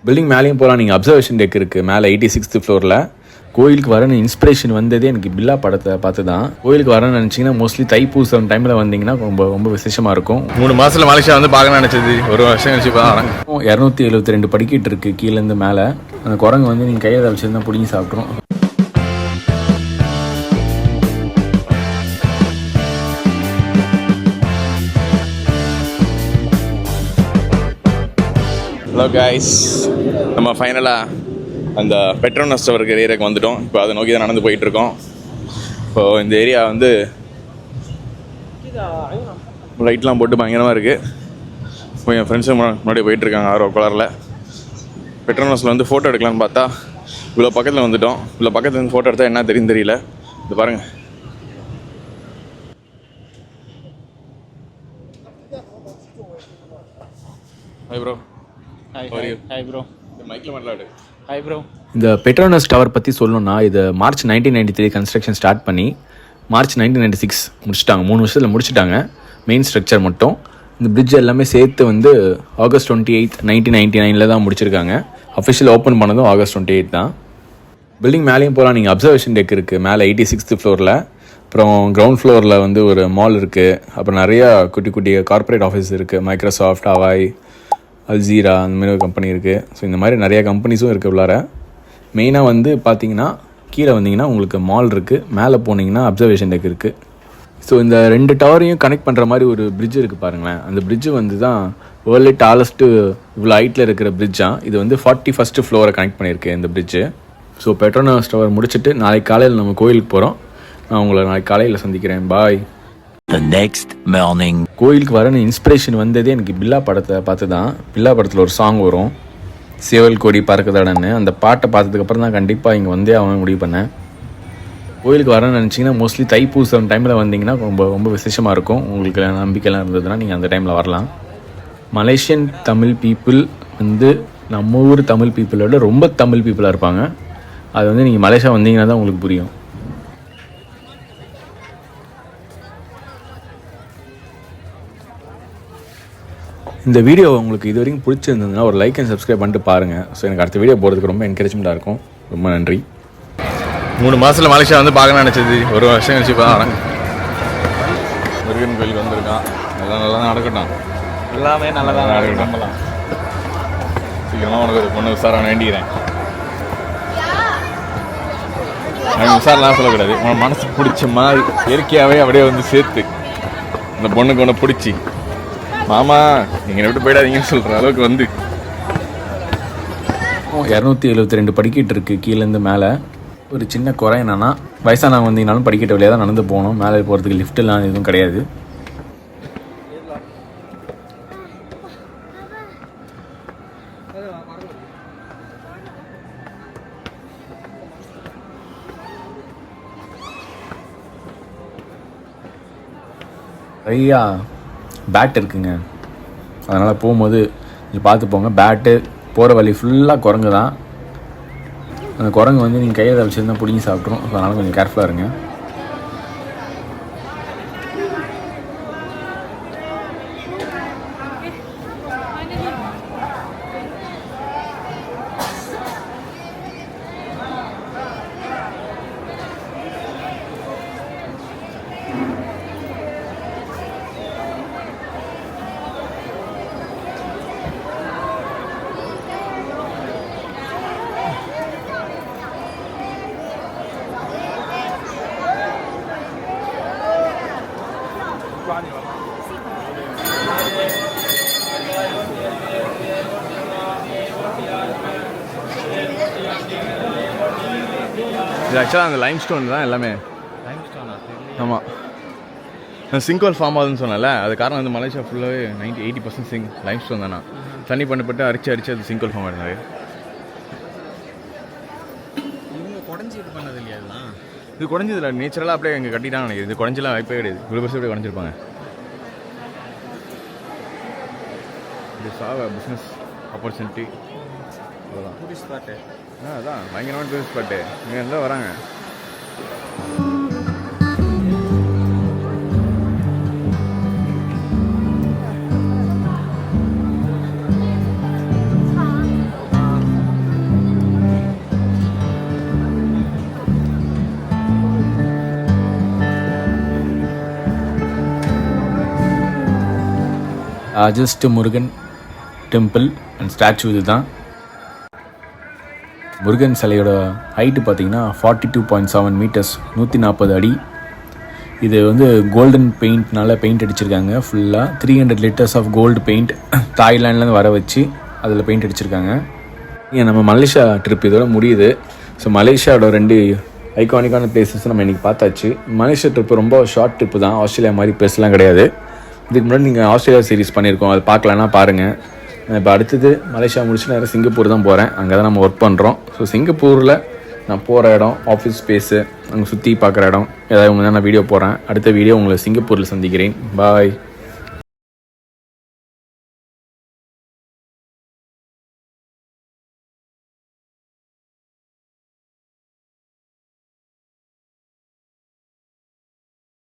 Building மேலேயும் போகலாம். நீங்கள் அப்சர்வேஷன் டெக் இருக்குது மேலே 86th ஃப்ளோரில். கோயிலுக்கு வரணும் இன்ஸ்பிரேஷன் வந்ததே எனக்கு பில்லா படத்தை பார்த்து தான். கோயிலுக்கு வரணும்னு நினச்சிங்கன்னா மோஸ்ட்லி தைப்பூசம் டைமில் வந்தீங்கன்னா ரொம்ப ரொம்ப விசேஷமாக இருக்கும். 3 மாதத்தில் மலேசியா வந்து பார்க்கணும்னு நினச்சது, ஒரு வருஷம் கழிச்சு இப்போ தான் வரேன். 272 படிக்கிட்டு இருக்குது கீழேருந்து மேலே. அந்த குரங்கு வந்து நீங்கள் கையை வச்சுருந்தா பிடிங்கி சாப்பிட்ரும். ஹலோ கைஸ், நம்ம ஃபைனலாக அந்த பெட்ரோனஸ் டவர் ஏரியாவுக்கு வந்துவிட்டோம். இப்போ அதை நோக்கி தான் நடந்து போயிட்டுருக்கோம். இப்போது இந்த ஏரியா வந்து லைட்லாம் போட்டு பயங்கரமாக இருக்குது. இப்போ என் ஃப்ரெண்ட்ஸும் முன்னாடி போயிட்டுருக்காங்க ஆர்வ கலரில். பெட்ரோனஸில் வந்து ஃபோட்டோ எடுக்கலான்னு பார்த்தா இவ்வளோ பக்கத்தில் வந்துவிட்டோம். இவ்வளோ பக்கத்தில் வந்து ஃபோட்டோ எடுத்தால் என்ன தெரியும் தெரியல. இது பாருங்கள். Hi bro. Hi bro. மைக்கில் மாட்டலாடு. Hi bro. இந்த பெட்ரோனஸ் டவர் பற்றி சொல்லணும்னா இது மார்ச் 1993 கன்ஸ்ட்ரக்ஷன் ஸ்டார்ட் பண்ணி மார்ச் 1996 முடிச்சிட்டாங்க. 3 வருஷத்தில் முடிச்சிட்டாங்க மெயின் ஸ்ட்ரக்சர் மட்டும். இந்த பிரிட்ஜ் எல்லாமே சேர்த்து வந்து ஆகஸ்ட் 28, 1999 தான் முடிச்சிருக்காங்க. அஃபிஷியல் ஓப்பன் பண்ணதும் ஆகஸ்ட் 28 தான். பில்டிங் மேலேயும் போகலாம். நீங்கள் அப்சர்வேஷன் டெக் இருக்குது மேலே 86th ஃப்ளோரில். அப்புறம் கிரவுண்ட் ஃப்ளோரில் வந்து ஒரு மால் இருக்குது. அப்புறம் நிறையா குட்டி குட்டி கார்ப்பரேட் ஆஃபீஸ் இருக்குது. மைக்ரோசாஃப்ட், ஹவாய், அல்ஜீரா அந்த மாதிரி ஒரு கம்பெனி இருக்குது. ஸோ இந்த மாதிரி நிறையா கம்பெனிஸும் இருக்குது உள்ளார. மெயினாக வந்து பார்த்தீங்கன்னா கீழே வந்தீங்கன்னா உங்களுக்கு மால் இருக்குது, மேலே போனீங்கன்னா அப்சர்வேஷன் டெக் இருக்குது. ஸோ இந்த 2 டவரையும் கனெக்ட் பண்ணுற மாதிரி ஒரு பிரிட்ஜ் இருக்குது பாருங்களேன். அந்த பிரிட்ஜு வந்து தான் வேர்ல்டு டாலஸ்ட்டு இவ்வளோ ஹைட்டில் இருக்கிற பிரிட்ஜாக. இது வந்து 41st ஃப்ளோரை கனெக்ட் பண்ணியிருக்கு இந்த பிரிட்ஜு. ஸோ பெட்ரோனஸ் டவர் முடிச்சுட்டு நாளைக்கு காலையில் நம்ம கோயிலுக்கு போகிறோம். நான் உங்களை நாளைக்கு காலையில் சந்திக்கிறேன். பாய். The next morning. கோயிலுக்கு வரணும் இன்ஸ்பிரேஷன் வந்ததே எனக்கு பில்லா படத்தை பார்த்து தான். பில்லா படத்தில் ஒரு சாங் வரும், சேவல் கொடி பறக்குதாடன்னு. அந்த பாட்டை பார்த்ததுக்கப்புறம் தான் கண்டிப்பாக இங்கே வந்தே அவன் முடிவு பண்ணேன். கோயிலுக்கு வரணும்னு நினச்சிங்கன்னா மோஸ்ட்லி தைப்பூசம் டைமில் வந்தீங்கன்னா ரொம்ப ரொம்ப விசேஷமாக இருக்கும். உங்களுக்கு நம்பிக்கைலாம் இருந்ததுன்னா நீங்கள் அந்த டைமில் வரலாம். மலேசியன் தமிழ் பீப்புள் வந்து நம்ம ஊர் தமிழ் பீப்புளோட ரொம்ப தமிழ் பீப்புளாக இருப்பாங்க. அது வந்து நீங்கள் மலேசியா வந்தீங்கன்னா தான் உங்களுக்கு புரியும். இந்த வீடியோ உங்களுக்கு இது வரைக்கும் பிடிச்சிருந்ததுன்னா ஒரு லைக் அண்ட் சப்ஸ்கிரைப் பண்ணிட்டு பாருங்கள். ஸோ எனக்கு அடுத்த வீடியோ போகிறதுக்கு ரொம்ப என்கரேஜ்மெண்ட்டாக இருக்கும். ரொம்ப நன்றி. 3 மாதத்தில் மலேசியா வந்து பார்க்கணும்னு நினச்சது, ஒரு வருஷம் கழிச்சு இப்போ தான் வரேன். முருகன் கோயிலுக்கு வந்திருக்கான். எல்லாம் நல்லா நடக்கட்டும். எல்லாமே நல்லதாக நடக்கட்டும். சீக்கிரமாக உனக்கு ஒரு பொண்ணு விசாரணை வேண்டிக்கிறேன். விசாரலாம் சொல்லக்கூடாது. உன் மனசு பிடிச்ச மாதிரி இயற்கையாகவே அப்படியே வந்து சேர்த்து அந்த பொண்ணுக்கு ஒன்று பிடிச்சி, மாமா நீங்கள் விட்டு போயிடாதீங்கன்னு சொல்கிற அளவுக்கு வந்து 272 படிக்கிட்டு இருக்குது கீழேருந்து மேலே. ஒரு சின்ன குறை என்னென்னா வயசானவங்க வந்தீங்கனாலும் படிக்கட்டு வழியாக தான் நடந்து போகணும். மேலே போகிறதுக்கு லிஃப்ட்டெல்லாம் எதுவும் கிடையாது. நிறையா பேட் இருக்குங்க. அதனால் போகும்போது கொஞ்சம் பார்த்து போங்க. பேட்டு போகிற வழி ஃபுல்லாக குரங்கு தான். அந்த குரங்கு வந்து நீங்கள் கையை வச்சுருந்தா பிடிங்கி சாப்பிட்ரும். அதனால் கொஞ்சம் கேர்ஃபுல்லாக இருங்க. இது ஆக்சுவலாக அந்த லைம் ஸ்டோன் தான் எல்லாமே. ஆமாம், சிங்கோல் ஃபார்ம் ஆகுதுன்னு சொன்னல, அது காரணம் வந்து மலேசியா ஃபுல்லாகவே 80% லைம் ஸ்டோன் தானே. தண்ணி பண்ணப்பட்டு அரிச்சு அது சிங்கோல் ஃபார்ம் ஆகிடுது. குறைஞ்சி பண்ணது இல்லையா? இது குறைஞ்சதில்ல, நேச்சுரலாக அப்படியே எங்கள் கட்டிட்டாங்க நினைக்கிறேன். இது குறைஞ்சலாம் வாய்ப்பே கிடையாது. இவ்வளோ பெருசு அப்படியே குறைஞ்சிருப்பாங்க. இது பிஸ்னஸ் ஆப்பர்ச்சுனிட்டி அவ்வளோதான். Tourist spot. அதான் பயங்கரமான டூரிஸ்ட் ஸ்பாட்டு. இங்கே இருந்தால் வராங்க. Largest Murugan temple and statue இது தான். முருகன் சிலையோட ஹைட்டு பார்த்திங்கன்னா 42.7 மீட்டர்ஸ், 140 அடி. இது வந்து கோல்டன் பெயிண்ட்னால பெயிண்ட் அடிச்சிருக்காங்க. ஃபுல்லாக 300 லிட்டர்ஸ் ஆஃப் கோல்டு பெயிண்ட் தாய்லாண்ட்லேருந்து வர வச்சு அதில் பெயிண்ட் அடிச்சிருக்காங்க. நம்ம மலேசியா ட்ரிப் இதோட முடியுது. ஸோ மலேசியாவோட 2 ஐகானிக்கான பிளேசஸ் நம்ம இன்றைக்கி பார்த்தாச்சு. மலேசியா ட்ரிப்பு ரொம்ப ஷார்ட் ட்ரிப்பு தான், ஆஸ்திரேலியா மாதிரி பிளேஸ்லாம் கிடையாது. இதுக்கு முன்னாடி நீங்கள் ஆஸ்திரேலியா சீரிஸ் பண்ணியிருக்கோம், அது பார்க்கலன்னா பாருங்கள். இப்போ அடுத்தது மலேசியா முடிச்சு நேரம் சிங்கப்பூர் தான் போகிறேன். அங்கே தான் நம்ம ஒர்க் பண்ணுறோம். ஸோ சிங்கப்பூரில் நான் போகிற இடம், ஆஃபீஸ் ஸ்பேஸு, அங்கே சுற்றி பார்க்குற இடம் ஏதாவது நான் வீடியோ போடுறேன். அடுத்த வீடியோ உங்களை சிங்கப்பூரில் சந்திக்கிறேன். பாய்.